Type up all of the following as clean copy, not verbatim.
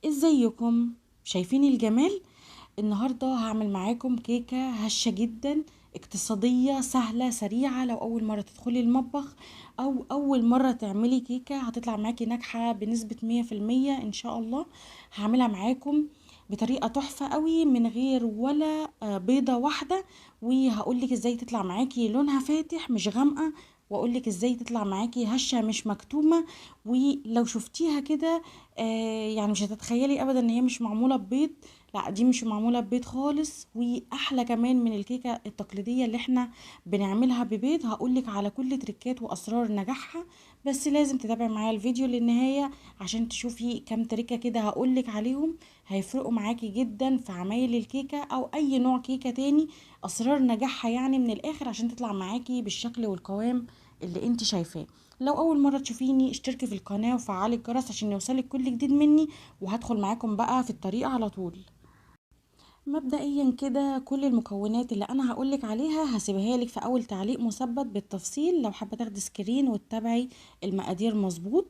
ازيكم؟ شايفين الجمال؟ النهاردة هعمل معاكم كيكة هشة جدا، اقتصادية سهلة سريعة. لو أول مرة تدخلي المطبخ أو أول مرة تعملي كيكة هتطلع معاكي ناجحة بنسبة 100% إن شاء الله. هعملها معاكم بطريقة تحفة قوي من غير ولا بيضة واحدة، وهقولك ازاي تطلع معاكي لونها فاتح مش غامقة، واقولك ازاي تطلع معاكي هشة مش مكتومة. ولو شفتيها كده يعني مش هتتخيلي ابدا ان هي مش معمولة ببيض. لا، دي مش معمولة ببيض خالص، واحلى كمان من الكيكة التقليدية اللي احنا بنعملها ببيض. هقولك على كل تريكات واسرار نجاحها، بس لازم تتابعي معايا الفيديو للنهاية عشان تشوفي كام تريكة كده هقولك عليهم، هيفرقوا معاكي جدا في عمايل الكيكة او اي نوع كيكة تاني. اسرار نجاحها يعني من الاخر عشان تطلع معاكي بالشكل والقوام اللي انت شايفاه. لو اول مرة تشوفيني اشتركي في القناة وفعلي الجرس عشان يوصلك كل جديد مني، وهدخل معاكم بقى في الطريقة على طول. مبدئيا كده كل المكونات اللي انا هقولك عليها هسيبها لك في اول تعليق مثبت بالتفصيل لو حابة تاخدي سكرين وتتابعي المقادير مظبوط.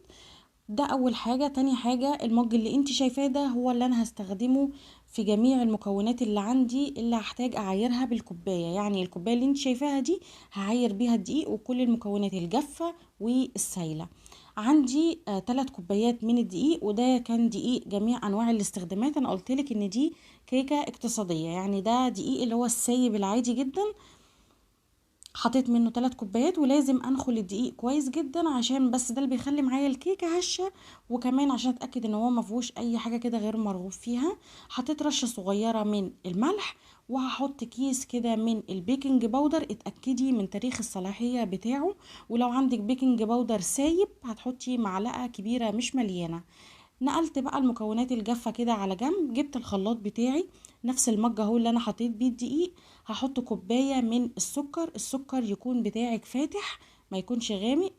ده اول حاجة. تاني حاجة، المج اللي انت شايفاه ده هو اللي انا هستخدمه في جميع المكونات اللي عندي، اللي هحتاج اعايرها بالكوباية. يعني الكوباية اللي انت شايفاها دي هعاير بيها الدقيق وكل المكونات الجافة والسايلة. عندي 3 كوبايات من الدقيق، وده كان دقيق جميع انواع الاستخدامات. انا قلتلك ان دي كيكة اقتصادية، يعني ده دقيق اللي هو السايب العادي جدا. حطيت منه 3 كوبايات، ولازم انخل الدقيق كويس جدا عشان بس ده اللي بيخلي معايا الكيكه هشه، وكمان عشان اتاكد ان هو ما فيهوش اي حاجه كده غير مرغوب فيها. حطيت رشه صغيره من الملح، وهحط كيس كده من البيكنج باودر. اتاكدي من تاريخ الصلاحيه بتاعه، ولو عندك بيكنج باودر سايب هتحطي معلقه كبيره مش مليانه. نقلت بقى المكونات الجافة كده على جنب، جبت الخلاط بتاعي نفس المج اهو اللي انا حطيت بيه الدقيق. هحط كوباية من السكر، السكر يكون بتاعك فاتح ما يكونش غامق.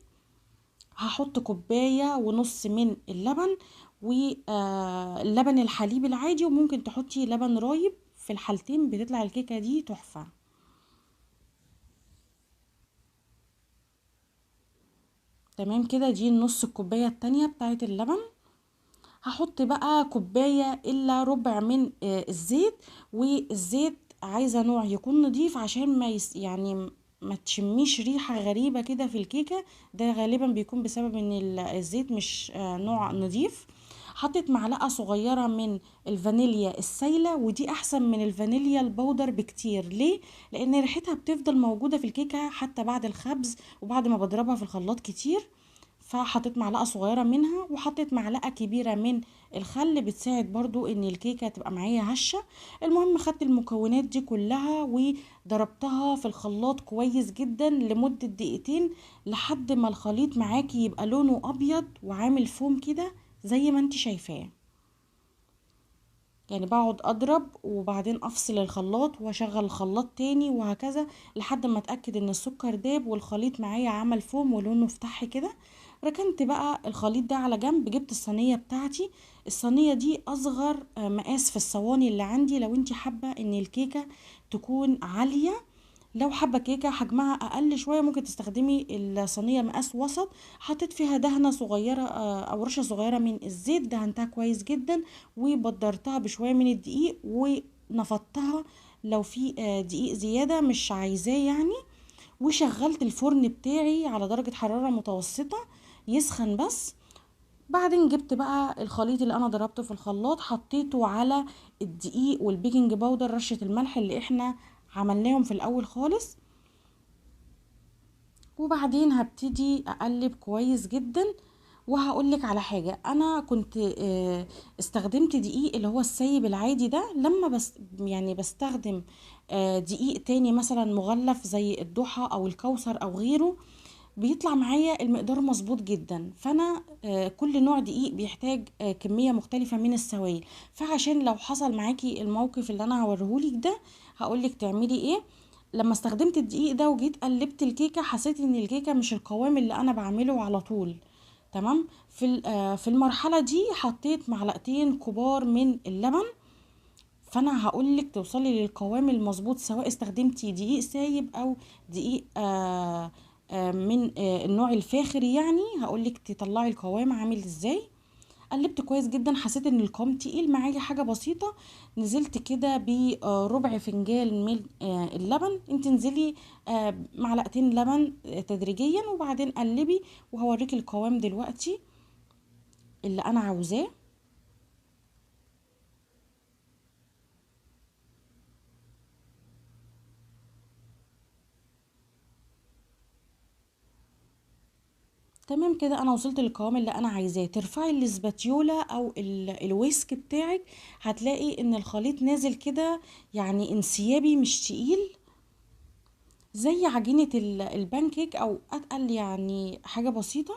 هحط كوباية ونص من اللبن، واللبن الحليب العادي، وممكن تحطي لبن رايب، في الحالتين بتطلع الكيكة دي تحفة. تمام كده، دي النص الكوباية التانية بتاعت اللبن. هحط بقى كوباية الا ربع من الزيت. والزيت عايزة نوع يكون نضيف عشان يعني ما تشميش ريحة غريبة كده في الكيكة. ده غالبا بيكون بسبب ان الزيت مش نوع نضيف. حطيت معلقة صغيرة من الفانيليا السايلة، ودي احسن من الفانيليا البودر بكتير. ليه؟ لان ريحتها بتفضل موجودة في الكيكة حتى بعد الخبز وبعد ما بضربها في الخلاط كتير. فحطيت معلقة صغيرة منها، وحطيت معلقة كبيرة من الخل بتساعد برضو ان الكيكة تبقى معايا هشة. المهم خدت المكونات دي كلها وضربتها في الخلاط كويس جدا لمدة دقيقتين، لحد ما الخليط معاكي يبقى لونه ابيض وعامل فوم كده زي ما انت شايفاه. يعني بقعد اضرب وبعدين افصل الخلاط واشغل الخلاط تاني وهكذا لحد ما اتاكد ان السكر داب والخليط معايا عمل فوم ولونه فتح كده. ركنت بقى الخليط ده على جنب، جبت الصينيه بتاعتي. الصينيه دي اصغر مقاس في الصواني اللي عندي. لو انت حابه ان الكيكه تكون عاليه، لو حابه كيكه حجمها اقل شويه ممكن تستخدمي الصينيه مقاس وسط. حطيت فيها دهنه صغيره او رشه صغيره من الزيت، دهنتها كويس جدا وبدرتها بشويه من الدقيق ونفضتها لو في دقيق زياده مش عايزاه يعني. وشغلت الفرن بتاعي على درجه حراره متوسطه يسخن بس. بعدين جبت بقى الخليط اللي انا ضربته في الخلاط، حطيته على الدقيق والبيكنج باودر، رشة الملح اللي احنا عملناهم في الاول خالص. وبعدين هبتدي اقلب كويس جدا. وهقولك على حاجة، انا كنت استخدمت دقيق اللي هو السايب العادي ده. لما بس يعني بستخدم دقيق تاني مثلا مغلف زي الضحى او الكوثر او غيره، بيطلع معايا المقدار مظبوط جدا. فانا كل نوع دقيق بيحتاج كمية مختلفة من السوائل. فعشان لو حصل معاكي الموقف اللي انا هوريهولك ده هقولك تعملي ايه. لما استخدمت الدقيق ده وجيت قلبت الكيكة، حسيت ان الكيكة مش القوام اللي انا بعمله على طول. تمام. في المرحلة دي حطيت معلقتين كبار من اللبن. فانا هقولك توصلي للقوام المظبوط سواء استخدمتي دقيق سايب او دقيق من النوع الفاخر. يعني هقولك تطلعي القوام عامل ازاي. قلبت كويس جدا، حسيت ان القوام تقيل معايا حاجه بسيطه. نزلت كده بربع فنجان من اللبن. انت انزلي معلقتين لبن تدريجيا، وبعدين قلبي. وهوريكي القوام دلوقتي اللي انا عاوزاه. تمام كده، انا وصلت للقوام اللي انا عايزاه. ترفعي الاسباتيولا او الويسك بتاعك، هتلاقي ان الخليط نازل كده، يعني انسيابي مش تقيل زي عجينة البانكيك، او اتقل يعني حاجة بسيطة.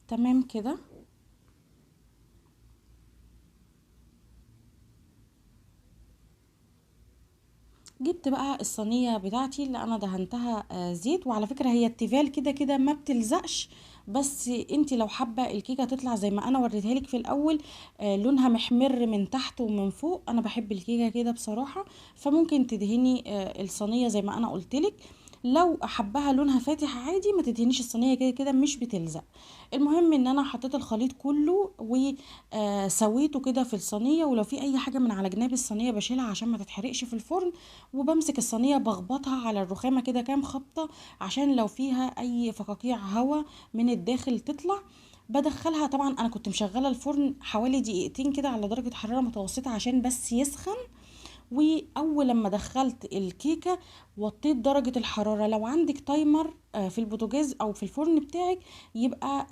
تمام كده. جبت بقى الصينية بتاعتي اللي انا دهنتها زيت. وعلى فكرة هي التيفال كده كده ما بتلزقش، بس انتي لو حابة الكيكة تطلع زي ما انا وريتها لك في الاول، لونها محمر من تحت ومن فوق، انا بحب الكيكة كده بصراحة. فممكن تدهني الصينية زي ما انا قلتلك. لو حبها لونها فاتح عادي، ما تدهنيش الصينية، كده كده مش بتلزق. المهم ان انا حطيت الخليط كله وسويته كده في الصينية. ولو في اي حاجة من على جناب الصينية بشيلها عشان ما تتحرقش في الفرن. وبمسك الصينية بخبطها على الرخامة كده كام خبطة، عشان لو فيها اي فقاقيع هواء من الداخل تطلع. بدخلها. طبعا انا كنت مشغله الفرن حوالي دقيقتين كده على درجه حراره متوسطه عشان بس يسخن. واول لما دخلت الكيكه وطيت درجه الحراره. لو عندك تايمر في البوتاجاز او في الفرن بتاعك، يبقى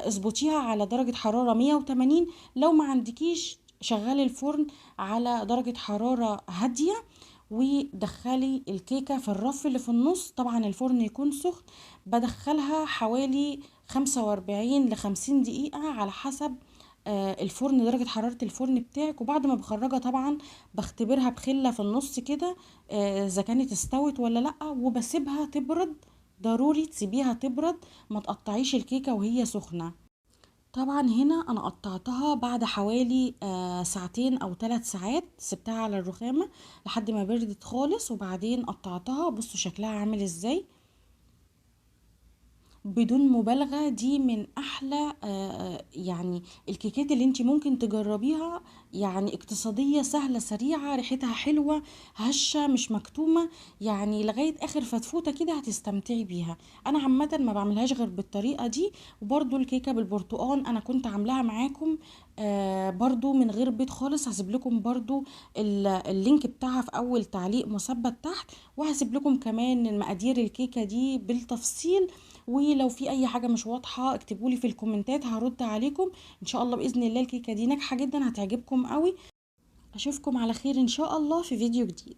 اظبطيها على درجه حراره 180. لو ما عندكيش، شغلي الفرن على درجه حراره هاديه. ودخلي الكيكة في الرف اللي في النص، طبعا الفرن يكون سخن. بدخلها حوالي 45 ل50 دقيقة على حسب الفرن، درجة حرارة الفرن بتاعك. وبعد ما بخرجها طبعا بختبرها بخلة في النص كده، اذا كانت استوت ولا لأ. وبسيبها تبرد. ضروري تسيبيها تبرد، ما تقطعيش الكيكة وهي سخنة. طبعا هنا انا قطعتها بعد حوالي ساعتين او 3 ساعات، سبتها على الرخامة لحد ما بردت خالص. وبعدين قطعتها. بصوا شكلها عامل ازاي. بدون مبالغة دي من احلى يعني الكيكات اللي انت ممكن تجربيها. يعني اقتصادية سهلة سريعة، ريحتها حلوة، هشة مش مكتومة. يعني لغاية اخر فتفوتة كده هتستمتعي بيها. انا عامة ما بعملهاش غير بالطريقة دي. وبرضو الكيكة بالبرتقال انا كنت عاملاها معاكم برضو من غير بيض خالص. هسيب لكم برضو اللينك بتاعها في اول تعليق مثبت تحت. وهسيب لكم كمان المقادير الكيكة دي بالتفصيل. ولو في اي حاجه مش واضحه اكتبولي في الكومنتات، هرد عليكم ان شاء الله. باذن الله الكيكه دي ناجحه جدا، هتعجبكم قوي. اشوفكم على خير ان شاء الله في فيديو جديد.